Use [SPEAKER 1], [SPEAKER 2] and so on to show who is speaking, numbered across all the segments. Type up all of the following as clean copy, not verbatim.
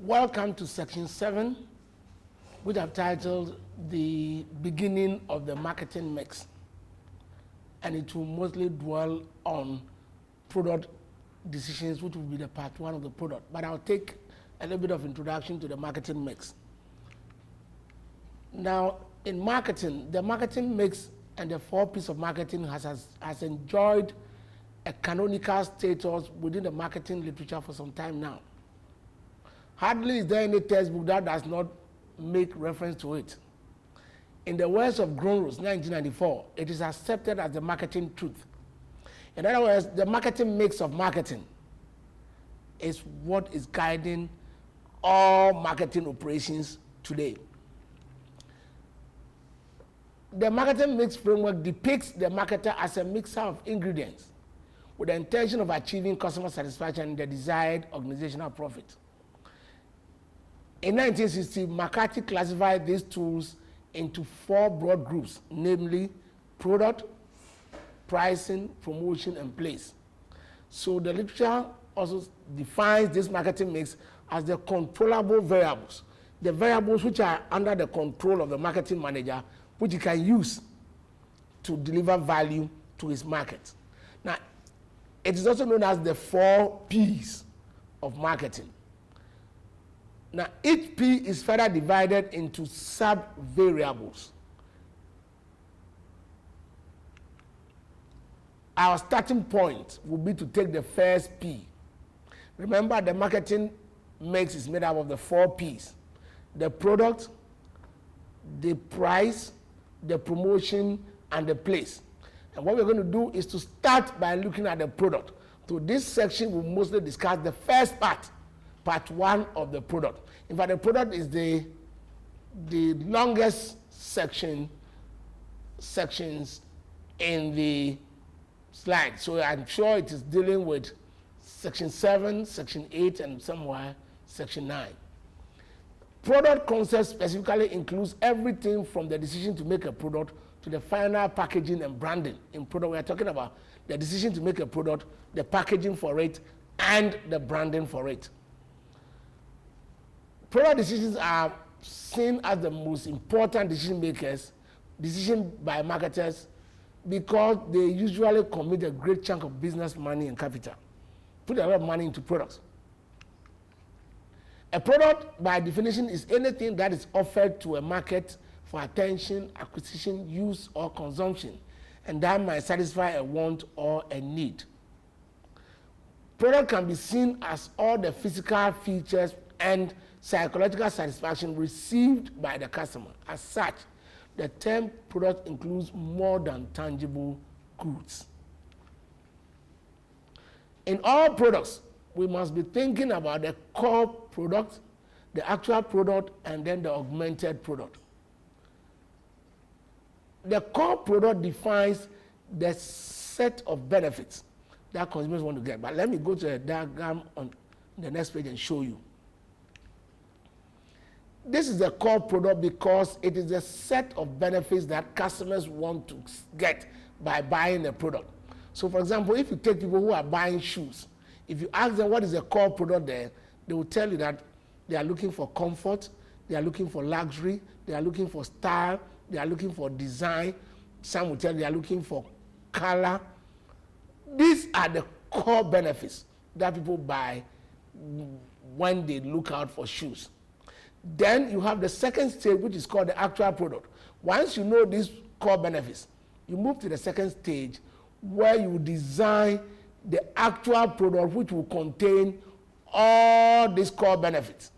[SPEAKER 1] Welcome to section 7, which I've titled The Beginning of the Marketing Mix. And it will mostly dwell on product decisions, which will be the part 1 of the product. But I'll take a little bit of introduction to the marketing mix. Now, in marketing, the marketing mix and the 4 P's of marketing has enjoyed a canonical status within the marketing literature for some time now. Hardly is there any textbook that does not make reference to it. In the words of Grunros, 1994, it is accepted as the marketing truth. In other words, the marketing mix of marketing is what is guiding all marketing operations today. The marketing mix framework depicts the marketer as a mixer of ingredients with the intention of achieving customer satisfaction and the desired organizational profit. In 1960, McCarthy classified these tools into 4 broad groups, namely product, pricing, promotion, and place. So the literature also defines this marketing mix as the controllable variables, the variables which are under the control of the marketing manager, which he can use to deliver value to his market. Now, it is also known as the 4 P's of marketing. Now, each P is further divided into sub-variables. Our starting point will be to take the first P. Remember, the marketing mix is made up of the 4 P's: the product, the price, the promotion, and the place. And what we're going to do is to start by looking at the product. So this section will mostly discuss the first part 1 of the product. In fact, the product is the longest sections in the slide. So I'm sure it is dealing with section 7, section 8, and somewhere section 9. Product concept specifically includes everything from the decision to make a product to the final packaging and branding. In product, we are talking about the decision to make a product, the packaging for it, and the branding for it. Product decisions are seen as the most important decision by marketers, because they usually commit a great chunk of business money and capital, put a lot of money into products. A product, by definition, is anything that is offered to a market for attention, acquisition, use, or consumption, and that might satisfy a want or a need. Product can be seen as all the physical features and psychological satisfaction received by the customer. As such, the term product includes more than tangible goods. In all products, we must be thinking about the core product, the actual product, and then the augmented product. The core product defines the set of benefits that consumers want to get. But let me go to a diagram on the next page and show you. This is the core product because it is a set of benefits that customers want to get by buying a product. So, for example, if you take people who are buying shoes, if you ask them what is the core product there, they will tell you that they are looking for comfort, they are looking for luxury, they are looking for style, they are looking for design. Some will tell you they are looking for color. These are the core benefits that people buy when they look out for shoes. Then you have the second stage, which is called the actual product. Once you know these core benefits, you move to the second stage where you design the actual product, which will contain all these core benefits.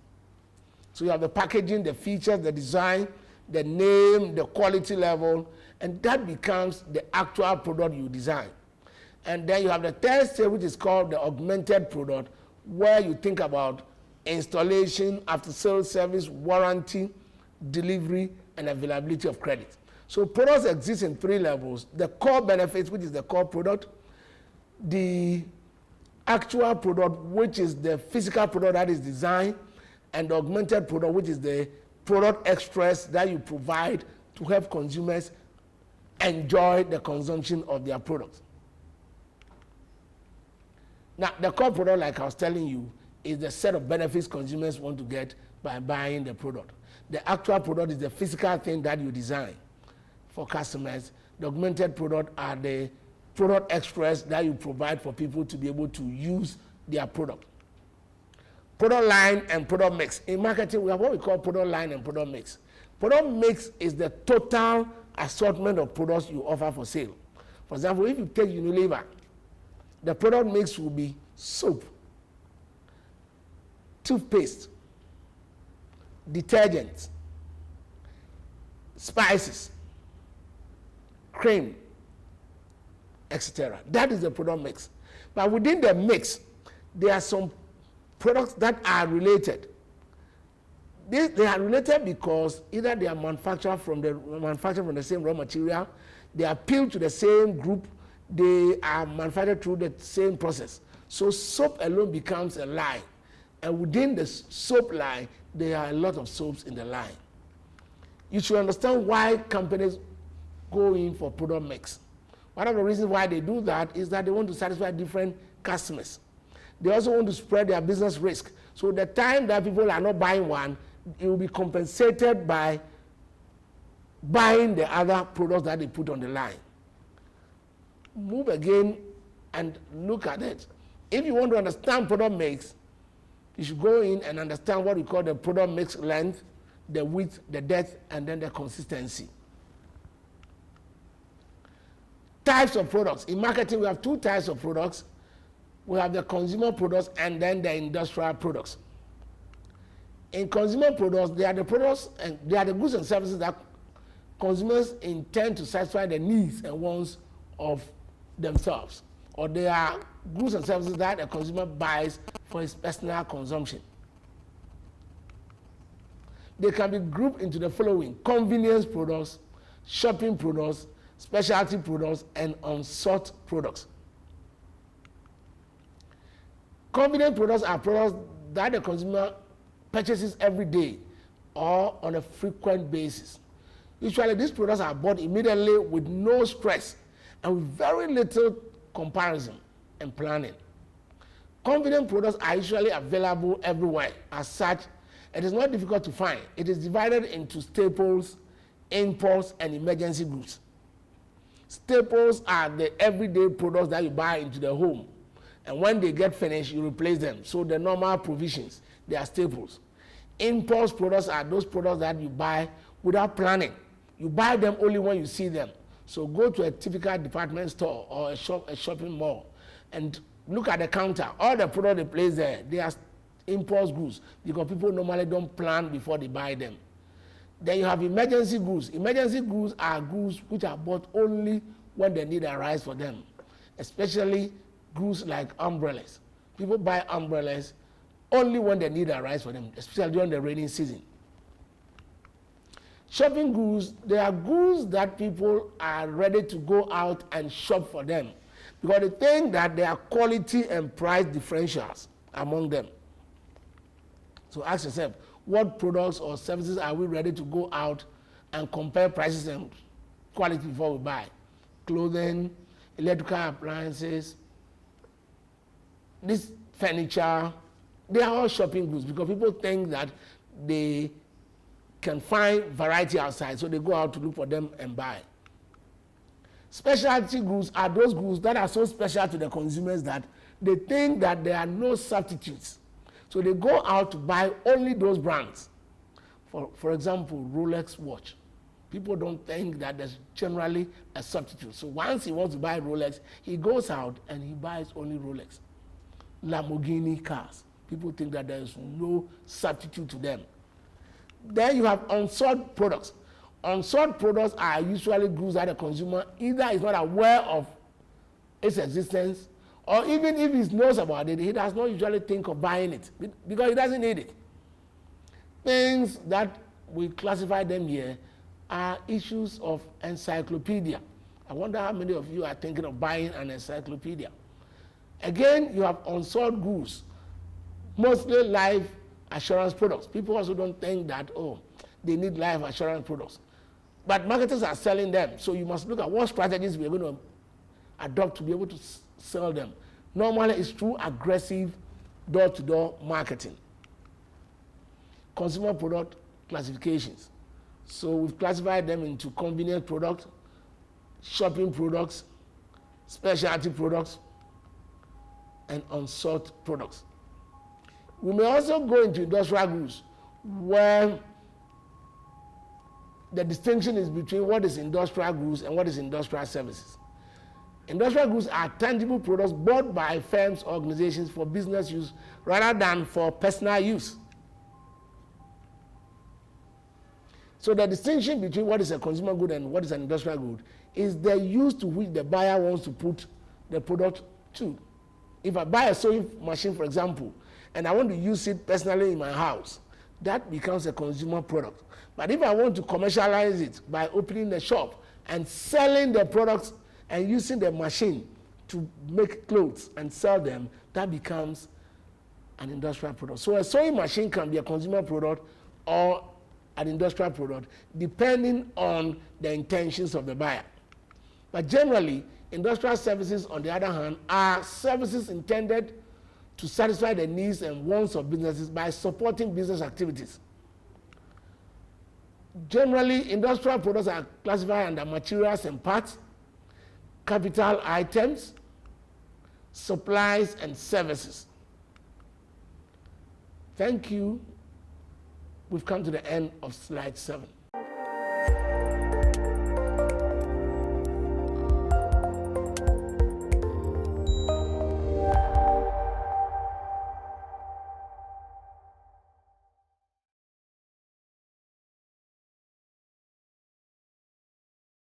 [SPEAKER 1] So you have the packaging, the features, the design, the name, the quality level, and that becomes the actual product you design. And then you have the third stage, which is called the augmented product, where you think about installation, after-sales service, warranty, delivery, and availability of credit. So products exist in 3 levels: the core benefits, which is the core product; the actual product, which is the physical product that is designed; and the augmented product, which is the product extras that you provide to help consumers enjoy the consumption of their products. Now, the core product, like I was telling you, is the set of benefits consumers want to get by buying the product. The actual product is the physical thing that you design for customers. The augmented product are the product extras that you provide for people to be able to use their product. Product line and product mix. In marketing, we have what we call product line and product mix. Product mix is the total assortment of products you offer for sale. For example, if you take Unilever, the product mix will be soap, toothpaste, detergents, spices, cream, etc. That is the product mix. But within the mix, there are some products that are related. They are related because either they are manufactured from the same raw material, they appeal to the same group, they are manufactured through the same process. So soap alone becomes a line. And within the soap line, there are a lot of soaps in the line. You should understand why companies go in for product mix. One of the reasons why they do that is that they want to satisfy different customers. They also want to spread their business risk. So the time that people are not buying one, it will be compensated by buying the other products that they put on the line. Move again and look at it. If you want to understand product mix, you should go in and understand what we call the product mix length, the width, the depth, and then the consistency. Types of products. In marketing, we have two types of products. We have the consumer products and then the industrial products. In consumer products, they are the products and they are the goods and services that consumers intend to satisfy the needs and wants of themselves, or they are goods and services that a consumer buys for his personal consumption. They can be grouped into the following: convenience products, shopping products, specialty products, and unsought products. Convenient products are products that the consumer purchases every day or on a frequent basis. Usually these products are bought immediately with no stress and with very little comparison and planning. Convenient products are usually available everywhere. As such, it is not difficult to find. It is divided into staples, impulse, and emergency goods. Staples are the everyday products that you buy into the home, and when they get finished, you replace them. So the normal provisions, they are staples. Impulse products are those products that you buy without planning. You buy them only when you see them. So go to a typical department store or a shopping mall and look at the counter. All the products they place there, they are impulse goods because people normally don't plan before they buy them. Then you have emergency goods. Emergency goods are goods which are bought only when the need arises for them, especially goods like umbrellas. People buy umbrellas only when the need arises for them, especially during the rainy season. Shopping goods, they are goods that people are ready to go out and shop for them because they think that there are quality and price differentials among them. So ask yourself, what products or services are we ready to go out and compare prices and quality before we buy? Clothing, electrical appliances, this furniture, they are all shopping goods because people think that they can find variety outside, so they go out to look for them and buy. Specialty goods are those goods that are so special to the consumers that they think that there are no substitutes. So they go out to buy only those brands. For example, Rolex watch. People don't think that there's generally a substitute. So once he wants to buy Rolex, he goes out and he buys only Rolex. Lamborghini cars. People think that there is no substitute to them. Then you have unsought products. Unsought products are usually goods that the consumer either is not aware of its existence, or even if he knows about it, he does not usually think of buying it because he doesn't need it. Things that we classify them here are issues of encyclopedia. I wonder how many of you are thinking of buying an encyclopedia. Again, you have unsought goods, mostly life assurance products. People also don't think that, oh, they need life assurance products. But marketers are selling them, so you must look at what strategies we're going to adopt to be able to sell them. Normally, it's through aggressive door-to-door marketing. Consumer product classifications. So we've classified them into convenient products, shopping products, specialty products, and unsought products. We may also go into industrial goods, where the distinction is between what is industrial goods and what is industrial services. Industrial goods are tangible products bought by firms or organizations for business use rather than for personal use. So the distinction between what is a consumer good and what is an industrial good is the use to which the buyer wants to put the product to. If I buy a sewing machine, for example, and I want to use it personally in my house, that becomes a consumer product. But if I want to commercialize it by opening a shop and selling the products and using the machine to make clothes and sell them, that becomes an industrial product. So a sewing machine can be a consumer product or an industrial product, depending on the intentions of the buyer. But generally, industrial services, on the other hand, are services intended to satisfy the needs and wants of businesses by supporting business activities. Generally, industrial products are classified under materials and parts, capital items, supplies, and services. Thank you. We've come to the end of slide 7.